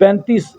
35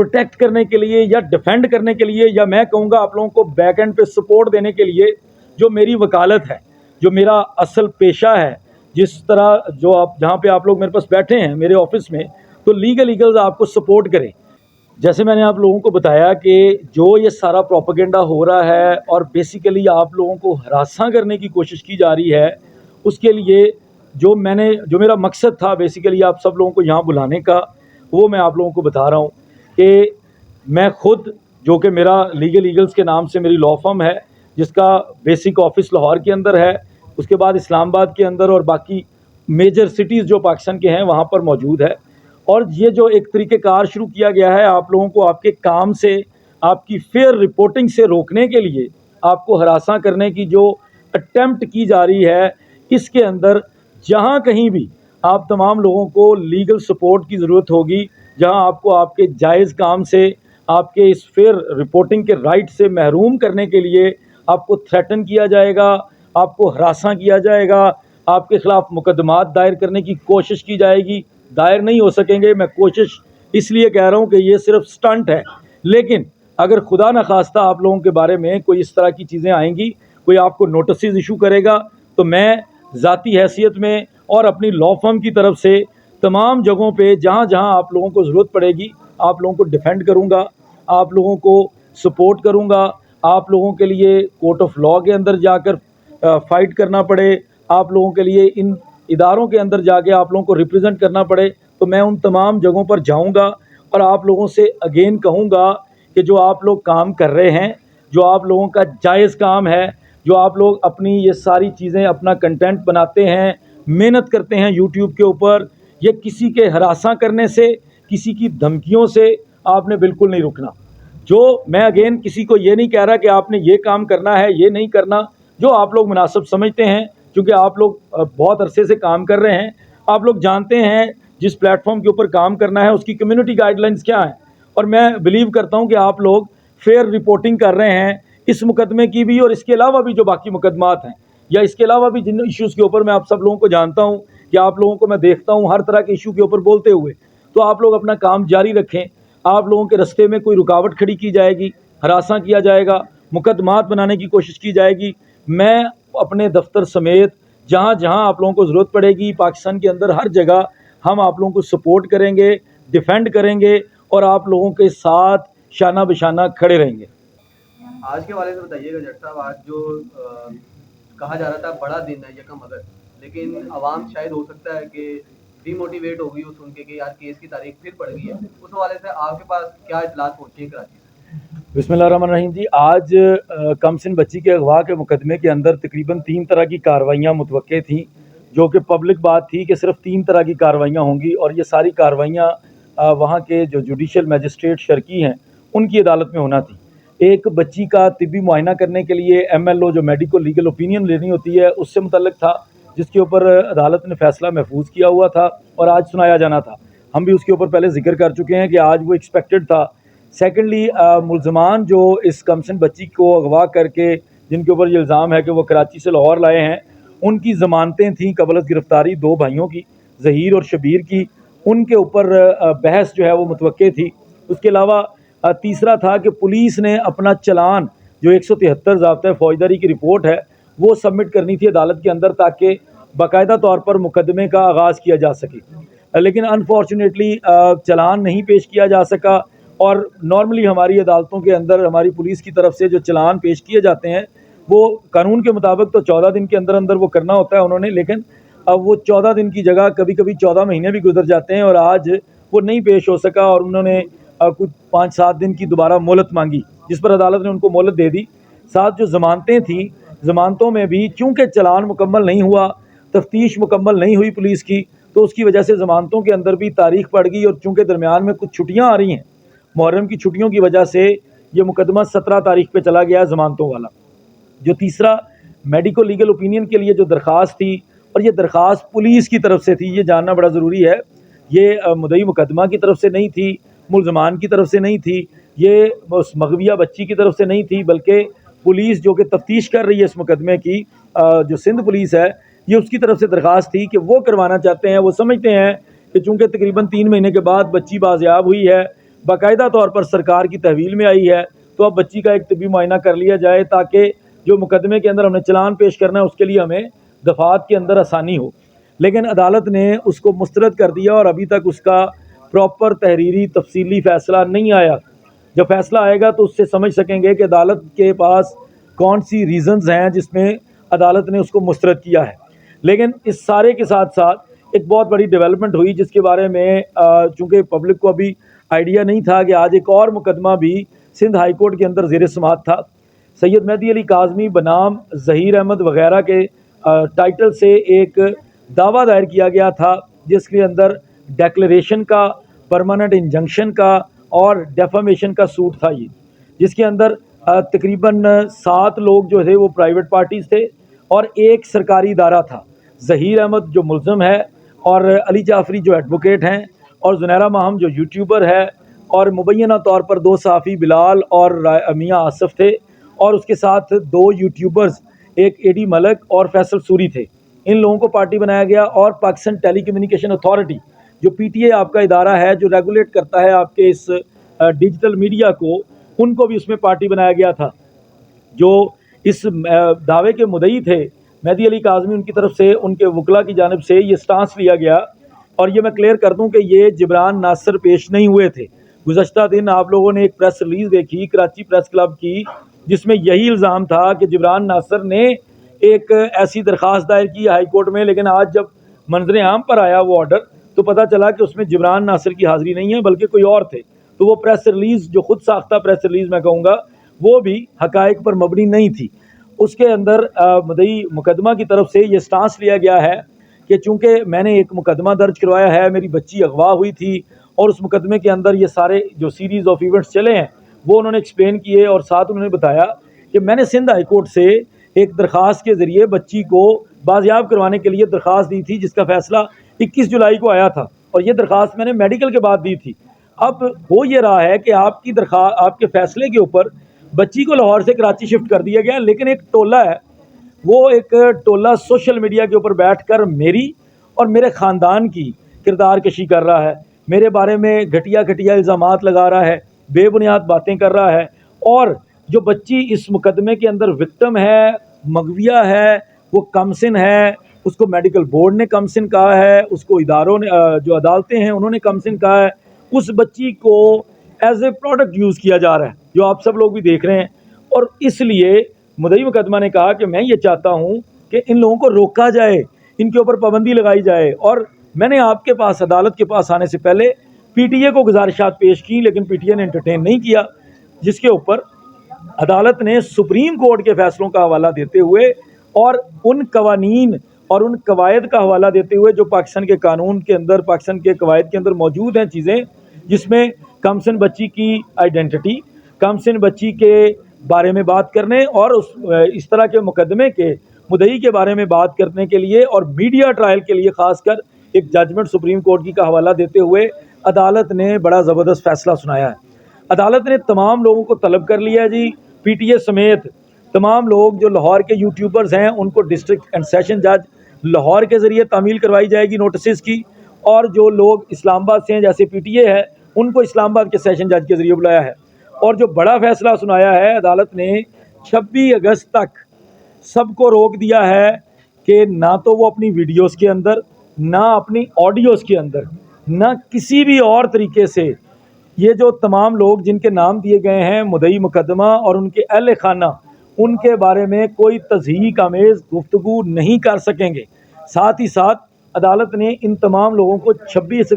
protect کرنے کے لیے یا ڈیفینڈ کرنے کے لیے، یا میں کہوں گا آپ لوگوں کو بیک اینڈ پہ سپورٹ دینے کے لیے جو میری وکالت ہے، جو میرا اصل پیشہ ہے، جس طرح جو آپ جہاں پہ آپ لوگ میرے پاس بیٹھے ہیں میرے آفس میں، تو لیگلز آپ کو سپورٹ کریں. جیسے میں نے آپ لوگوں کو بتایا کہ جو یہ سارا پروپیگنڈا ہو رہا ہے اور بیسیکلی آپ لوگوں کو ہراساں کرنے کی کوشش کی جا رہی ہے، اس کے لیے جو میرا مقصد تھا بیسیکلی آپ سب لوگوں کو یہاں بلانے کا، وہ میں آپ لوگوں کو بتا رہا ہوں کہ میں خود، جو کہ میرا لیگلز کے نام سے میری لا فرم ہے، جس کا بیسک آفس لاہور کے اندر ہے، اس کے بعد اسلام آباد کے اندر اور باقی میجر سٹیز جو پاکستان کے ہیں وہاں پر موجود ہے. اور یہ جو ایک طریقہ کار شروع کیا گیا ہے آپ لوگوں کو آپ کے کام سے، آپ کی فیئر رپورٹنگ سے روکنے کے لیے، آپ کو ہراساں کرنے کی جو اٹیمپٹ کی جا رہی ہے، اس کے اندر جہاں کہیں بھی آپ تمام لوگوں کو لیگل سپورٹ کی ضرورت ہوگی، جہاں آپ کو آپ کے جائز کام سے، آپ کے اس فیئر رپورٹنگ کے رائٹ سے محروم کرنے کے لیے آپ کو تھریٹن کیا جائے گا، آپ کو ہراساں کیا جائے گا، آپ کے خلاف مقدمات دائر کرنے کی کوشش کی جائے گی. دائر نہیں ہو سکیں گے، میں کوشش اس لیے کہہ رہا ہوں کہ یہ صرف سٹنٹ ہے، لیکن اگر خدا نخواستہ آپ لوگوں کے بارے میں کوئی اس طرح کی چیزیں آئیں گی، کوئی آپ کو نوٹسز ایشو کرے گا، تو میں ذاتی حیثیت میں اور اپنی لا فرم کی طرف سے تمام جگہوں پہ جہاں جہاں آپ لوگوں کو ضرورت پڑے گی، آپ لوگوں کو ڈیفینڈ کروں گا، آپ لوگوں کو سپورٹ کروں گا. آپ لوگوں کے لیے کورٹ آف لاء کے اندر جا کر فائٹ کرنا پڑے، آپ لوگوں کے لیے ان اداروں کے اندر جا کے آپ لوگوں کو ریپرزینٹ کرنا پڑے، تو میں ان تمام جگہوں پر جاؤں گا اور آپ لوگوں سے اگین کہوں گا کہ جو آپ لوگ کام کر رہے ہیں، جو آپ لوگوں کا جائز کام ہے، جو آپ لوگ اپنی یہ ساری چیزیں اپنا کنٹینٹ بناتے ہیں، محنت کرتے ہیں یوٹیوب کے اوپر، یہ کسی کے ہراساں کرنے سے، کسی کی دھمکیوں سے آپ نے بالکل نہیں رکنا. جو میں اگین کسی کو یہ نہیں کہہ رہا کہ آپ نے یہ کام کرنا ہے، یہ نہیں کرنا، جو آپ لوگ مناسب سمجھتے ہیں، کیونکہ آپ لوگ بہت عرصے سے کام کر رہے ہیں، آپ لوگ جانتے ہیں جس پلیٹ فارم کے اوپر کام کرنا ہے اس کی کمیونٹی گائیڈ لائنز کیا ہیں. اور میں بلیو کرتا ہوں کہ آپ لوگ فیئر رپورٹنگ کر رہے ہیں اس مقدمے کی بھی، اور اس کے علاوہ بھی جو باقی مقدمات ہیں، یا اس کے علاوہ بھی جن ایشوز کے اوپر میں آپ سب لوگوں کو جانتا ہوں کہ آپ لوگوں کو میں دیکھتا ہوں ہر طرح کے ایشو کے اوپر بولتے ہوئے، تو آپ لوگ اپنا کام جاری رکھیں. آپ لوگوں کے رستے میں کوئی رکاوٹ کھڑی کی جائے گی، ہراساں کیا جائے گا، مقدمات بنانے کی کوشش کی جائے گی، میں اپنے دفتر سمیت جہاں جہاں آپ لوگوں کو ضرورت پڑے گی پاکستان کے اندر ہر جگہ ہم آپ لوگوں کو سپورٹ کریں گے، ڈیفینڈ کریں گے اور آپ لوگوں کے ساتھ شانہ بشانہ کھڑے رہیں گے. آج کے حوالے سے بتائیے گا جٹ صاحب، آج جو کہا جا رہا تھا بڑا دن ہے یکم اگست، لیکن عوام شاید ہو سکتا ہے کہ ڈی موٹیویٹ ہو گئی ہو سن کے کہ یار کیس کی تاریخ پھر پڑ گئی ہے، اس حوالے سے آپ کے پاس کیا اطلاعات پہنچی ہیں کراچی سے؟ بسم اللہ الرحمن الرحیم. جی، آج کمسن بچی کے اغوا کے مقدمے کے اندر تقریباً 3 طرح کی کارروائیاں متوقع تھیں، جو کہ پبلک بات تھی کہ صرف 3 طرح کی کارروائیاں ہوں گی، اور یہ ساری کارروائیاں وہاں کے جو جوڈیشل میجسٹریٹ شرکی ہیں ان کی عدالت میں ہونا تھی. ایک بچی کا طبی معائنہ کرنے کے لیے MLO جو میڈیکل لیگل اوپینین لینی ہوتی ہے اس سے متعلق تھا، جس کے اوپر عدالت نے فیصلہ محفوظ کیا ہوا تھا اور آج سنایا جانا تھا. ہم بھی اس کے اوپر پہلے ذکر کر چکے ہیں کہ آج وہ ایکسپیکٹڈ تھا. سیکنڈلی، ملزمان جو اس کمسن بچی کو اغوا کر کے جن کے اوپر یہ الزام ہے کہ وہ کراچی سے لاہور لائے ہیں، ان کی ضمانتیں تھیں قبل از گرفتاری 2 بھائیوں کی، ظہیر اور شبیر کی. ان کے اوپر بحث جو ہے وہ متوقع تھی. اس کے علاوہ تیسرا تھا کہ پولیس نے اپنا چلان جو 173 ضابطۂ فوجداری کی رپورٹ ہے وہ سبمٹ کرنی تھی عدالت کے اندر تاکہ باقاعدہ طور پر مقدمے کا آغاز کیا جا سکے. لیکن انفارچونیٹلی چلان نہیں پیش کیا جا سکا، اور نارملی ہماری عدالتوں کے اندر ہماری پولیس کی طرف سے جو چلان پیش کیے جاتے ہیں وہ قانون کے مطابق تو 14 دن کے اندر اندر وہ کرنا ہوتا ہے انہوں نے، لیکن اب وہ 14 دن کی جگہ کبھی کبھی 14 مہینے بھی گزر جاتے ہیں، اور آج وہ نہیں پیش ہو سکا اور انہوں نے کچھ 5-7 دن کی دوبارہ مہلت مانگی، جس پر عدالت نے ان کو مہلت دے دی. ساتھ جو ضمانتیں تھیں، ضمانتوں میں بھی چونکہ چلان مکمل نہیں ہوا، تفتیش مکمل نہیں ہوئی پولیس کی، تو اس کی وجہ سے ضمانتوں کے اندر بھی تاریخ پڑ گئی، اور چونکہ درمیان میں کچھ چھٹیاں آ رہی ہیں محرم کی چھٹیوں کی وجہ سے یہ مقدمہ 17 تاریخ پہ چلا گیا ضمانتوں والا. جو تیسرا میڈیکل لیگل اوپینین کے لیے جو درخواست تھی، اور یہ درخواست پولیس کی طرف سے تھی، یہ جاننا بڑا ضروری ہے، یہ مدعی مقدمہ کی طرف سے نہیں تھی، ملزمان کی طرف سے نہیں تھی، یہ اس مغویہ بچی کی طرف سے نہیں تھی، بلکہ پولیس جو کہ تفتیش کر رہی ہے اس مقدمے کی، جو سندھ پولیس ہے، یہ اس کی طرف سے درخواست تھی کہ وہ کروانا چاہتے ہیں. وہ سمجھتے ہیں کہ چونکہ تقریباً 3 مہینے کے بعد بچی بازیاب ہوئی ہے باقاعدہ طور پر سرکار کی تحویل میں آئی ہے، تو اب بچی کا ایک طبی معائنہ کر لیا جائے تاکہ جو مقدمے کے اندر ہم نے چلان پیش کرنا ہے اس کے لیے ہمیں دفعات کے اندر آسانی ہو۔ لیکن عدالت نے اس کو مسترد کر دیا اور ابھی تک اس کا پراپر تحریری تفصیلی فیصلہ نہیں آیا۔ جب فیصلہ آئے گا تو اس سے سمجھ سکیں گے کہ عدالت کے پاس کون سی ریزنز ہیں جس میں عدالت نے اس کو مسترد کیا ہے۔ لیکن اس سارے کے ساتھ ساتھ ایک بہت بڑی ڈیولپمنٹ ہوئی جس کے بارے میں چونکہ پبلک کو ابھی آئیڈیا نہیں تھا کہ آج ایک اور مقدمہ بھی سندھ ہائی کورٹ کے اندر زیر سماعت تھا۔ سید مہدی علی کاظمی بنام ظہیر احمد وغیرہ کے ٹائٹل سے ایک دعویٰ دائر کیا گیا تھا جس کے اندر ڈیکلریشن کا، پرماننٹ انجنکشن کا اور ڈیفامیشن کا سوٹ تھا، یہ جس کے اندر تقریباً 7 لوگ جو تھے وہ پرائیویٹ پارٹیز تھے اور ایک سرکاری ادارہ تھا۔ ظہیر احمد جو ملزم ہے اور علی جعفری جو ایڈوکیٹ ہیں اور زنیرہ ماہم جو یوٹیوبر ہے اور مبینہ طور پر 2 صحافی بلال اور میاں آصف تھے اور اس کے ساتھ 2 یوٹیوبرز ایک اے ڈی ملک اور فیصل سوری تھے۔ ان لوگوں کو پارٹی بنایا گیا اور پاکستان ٹیلی کمیونیکیشن اتھارٹی جو پی ٹی اے آپ کا ادارہ ہے جو ریگولیٹ کرتا ہے آپ کے اس ڈیجیٹل میڈیا کو، ان کو بھی اس میں پارٹی بنایا گیا تھا۔ جو اس دعوے کے مدعی تھے مہدی علی کاظمی، ان کی طرف سے ان کے وکلاء کی جانب سے یہ سٹانس لیا گیا، اور یہ میں کلیئر کر دوں کہ یہ جبران ناصر پیش نہیں ہوئے تھے۔ گزشتہ دن آپ لوگوں نے ایک پریس ریلیز دیکھی کراچی پریس کلب کی جس میں یہی الزام تھا کہ جبران ناصر نے ایک ایسی درخواست دائر کی ہائی کورٹ میں، لیکن آج جب منظر عام پر آیا وہ آرڈر تو پتہ چلا کہ اس میں جبران ناصر کی حاضری نہیں ہے بلکہ کوئی اور تھے۔ تو وہ پریس ریلیز جو خود ساختہ پریس ریلیز میں کہوں گا وہ بھی حقائق پر مبنی نہیں تھی۔ اس کے اندر مدعی مقدمہ کی طرف سے یہ سٹانس لیا گیا ہے کہ چونکہ میں نے ایک مقدمہ درج کروایا ہے، میری بچی اغوا ہوئی تھی اور اس مقدمے کے اندر یہ سارے جو سیریز آف ایونٹس چلے ہیں وہ انہوں نے ایکسپلین کیے، اور ساتھ انہوں نے بتایا کہ میں نے سندھ ہائی کورٹ سے ایک درخواست کے ذریعے بچی کو بازیاب کروانے کے لیے درخواست دی تھی جس کا فیصلہ 21 جولائی کو آیا تھا، اور یہ درخواست میں نے میڈیکل کے بعد دی تھی۔ اب ہو یہ رہا ہے کہ آپ کی درخواست، آپ کے فیصلے کے اوپر بچی کو لاہور سے کراچی شفٹ کر دیا گیا، لیکن ایک ٹولہ ہے، وہ ایک ٹولہ سوشل میڈیا کے اوپر بیٹھ کر میری اور میرے خاندان کی کردار کشی کر رہا ہے، میرے بارے میں گھٹیا گھٹیا الزامات لگا رہا ہے، بے بنیاد باتیں کر رہا ہے، اور جو بچی اس مقدمے کے اندر وکٹم ہے، مغویہ ہے، وہ کمسن ہے، اس کو میڈیکل بورڈ نے کمسن کہا ہے، اس کو اداروں نے جو عدالتیں ہیں انہوں نے کمسن کہا ہے، اس بچی کو ایز اے پروڈکٹ یوز کیا جا رہا ہے جو آپ سب لوگ بھی دیکھ رہے ہیں۔ اور اس لیے مدعی مقدمہ نے کہا کہ میں یہ چاہتا ہوں کہ ان لوگوں کو روکا جائے، ان کے اوپر پابندی لگائی جائے، اور میں نے آپ کے پاس عدالت کے پاس آنے سے پہلے پی ٹی اے کو گزارشات پیش کی، لیکن پی ٹی اے نے انٹرٹین نہیں کیا، جس کے اوپر عدالت نے سپریم کورٹ کے فیصلوں کا حوالہ دیتے ہوئے اور ان قوانین اور ان قواعد کا حوالہ دیتے ہوئے جو پاکستان کے قانون کے اندر، پاکستان کے قواعد کے اندر موجود ہیں چیزیں، جس میں کمسن بچی کی آئیڈینٹی، کمسن بچی کے بارے میں بات کرنے اور اس طرح کے مقدمے کے مدعی کے بارے میں بات کرنے کے لیے اور میڈیا ٹرائل کے لیے خاص کر ایک ججمنٹ سپریم کورٹ کی کا حوالہ دیتے ہوئے عدالت نے بڑا زبردست فیصلہ سنایا ہے۔ عدالت نے تمام لوگوں کو طلب کر لیا جی، پی ٹی اے سمیت تمام لوگ جو لاہور کے یوٹیوبرز ہیں ان کو ڈسٹرکٹ اینڈ سیشن جج لاہور کے ذریعے تعمیل کروائی جائے گی نوٹسز کی، اور جو لوگ اسلام آباد سے ہیں جیسے پی ٹی اے ہے ان کو اسلام آباد کے سیشن جج کے ذریعے بلایا ہے۔ اور جو بڑا فیصلہ سنایا ہے عدالت نے 26 اگست تک سب کو روک دیا ہے کہ نہ تو وہ اپنی ویڈیوز کے اندر، نہ اپنی آڈیوز کے اندر، نہ کسی بھی اور طریقے سے یہ جو تمام لوگ جن کے نام دیے گئے ہیں مدعی مقدمہ اور ان کے اہل خانہ، ان کے بارے میں کوئی تضحیک آمیز گفتگو نہیں کر سکیں گے۔ ساتھ ہی ساتھ عدالت نے ان تمام لوگوں کو 26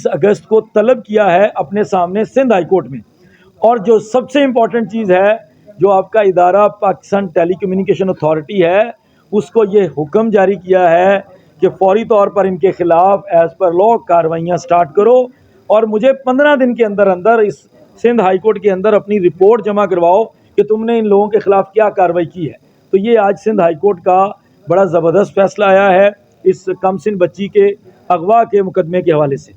اگست کو طلب کیا ہے اپنے سامنے سندھ ہائی کورٹ میں۔ اور جو سب سے امپورٹنٹ چیز ہے، جو آپ کا ادارہ پاکستان ٹیلی کمیونیکیشن اتھارٹی ہے، اس کو یہ حکم جاری کیا ہے کہ فوری طور پر ان کے خلاف ایز پر لا کارروائیاں سٹارٹ کرو، اور مجھے 15 دن کے اندر اندر اس سندھ ہائی کورٹ کے اندر اپنی رپورٹ جمع کرواؤ کہ تم نے ان لوگوں کے خلاف کیا کارروائی کی ہے۔ تو یہ آج سندھ ہائی کورٹ کا بڑا زبردست فیصلہ آیا ہے اس کمسن بچی کے اغوا کے مقدمے کے حوالے سے۔